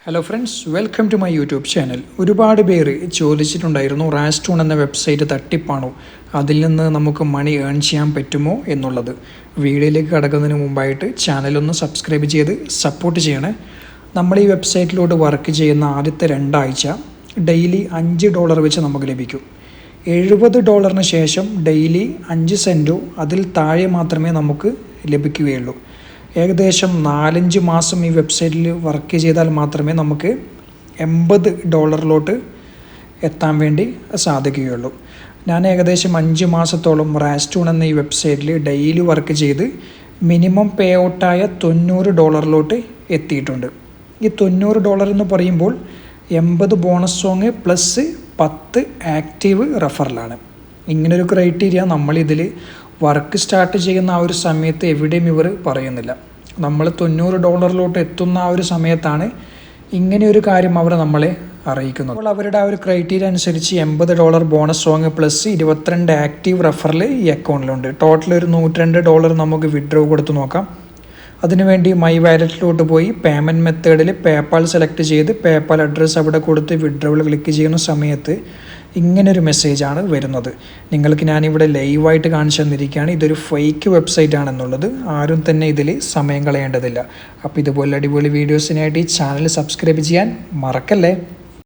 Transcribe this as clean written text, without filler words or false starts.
Hello friends, welcome to my YouTube channel. ഒരുപാട് പേര് ചോദിച്ചിട്ടുണ്ടായിരുന്നു റാസ്റ്റൂൺ എന്ന വെബ്സൈറ്റ് തട്ടിപ്പാണോ, അതിൽ നിന്ന് നമുക്ക് മണി ഏൺ ചെയ്യാൻ പറ്റുമോ എന്നുള്ളത്. വീഡിയോയിലേക്ക് കടക്കുന്നതിന് മുമ്പായിട്ട് ചാനലൊന്ന് സബ്സ്ക്രൈബ് ചെയ്ത് സപ്പോർട്ട് ചെയ്യണേ. നമ്മൾ ഈ വെബ്സൈറ്റിലോട്ട് വർക്ക് ചെയ്യുന്ന ആദ്യത്തെ 2 ആഴ്ച ഡെയിലി $5 വെച്ച് നമുക്ക് ലഭിക്കും. $70 ശേഷം ഡെയിലി 5 സെൻറ്റോ അതിൽ താഴെ മാത്രമേ നമുക്ക് ലഭിക്കുകയുള്ളൂ. ഏകദേശം 4-5 മാസം ഈ വെബ്സൈറ്റിൽ വർക്ക് ചെയ്താൽ മാത്രമേ നമുക്ക് $80 എത്താൻ വേണ്ടി സാധിക്കുകയുള്ളൂ. ഞാൻ ഏകദേശം 5 മാസത്തോളം റാസ്റ്റൂൺ എന്ന ഈ വെബ്സൈറ്റിൽ ഡെയിലി വർക്ക് ചെയ്ത് മിനിമം പേ ഔട്ടായ $90 എത്തിയിട്ടുണ്ട്. ഈ $90 എന്ന് പറയുമ്പോൾ 80 ബോണസ് സോങ് പ്ലസ് 10 ആക്റ്റീവ് റെഫറലാണ്. ഇങ്ങനൊരു ക്രൈറ്റീരിയ നമ്മളിതിൽ വർക്ക് സ്റ്റാർട്ട് ചെയ്യുന്ന ആ ഒരു സമയത്ത് എവിടെയും ഇവർ പറയുന്നില്ല. നമ്മൾ $90 എത്തുന്ന ആ ഒരു സമയത്താണ് ഇങ്ങനെയൊരു കാര്യം അവർ നമ്മളെ അറിയിക്കുന്നത്. അപ്പോൾ അവരുടെ ആ ഒരു ക്രൈറ്റീരിയ അനുസരിച്ച് $80 bonus song plus 22 active referral ഈ അക്കൗണ്ടിലുണ്ട്. ടോട്ടൽ ഒരു $102 നമുക്ക് വിഡ്രോ കൊടുത്ത് നോക്കാം. അതിനുവേണ്ടി മൈ വാലറ്റിലോട്ട് പോയി പേയ്മെൻറ്റ് മെത്തേഡിൽ പേപ്പാൽ സെലക്ട് ചെയ്ത് പേപ്പാൽ അഡ്രസ്സ് അവിടെ കൊടുത്ത് വിഡ്രോവൽ ക്ലിക്ക് ചെയ്യുന്ന സമയത്ത് ഇങ്ങനൊരു മെസ്സേജാണ് വരുന്നത്. നിങ്ങൾക്ക് ഞാനിവിടെ ലൈവായിട്ട് കാണിച്ചു തന്നിരിക്കുകയാണ്. ഇതൊരു ഫേക്ക് വെബ്സൈറ്റ് ആണെന്നുള്ളത്. ആരും തന്നെ ഇതിൽ സമയം കളയേണ്ടതില്ല. അപ്പോൾ ഇതുപോലെ അടിപൊളി വീഡിയോസിനായിട്ട് ഈ ചാനൽ സബ്സ്ക്രൈബ് ചെയ്യാൻ മറക്കല്ലേ.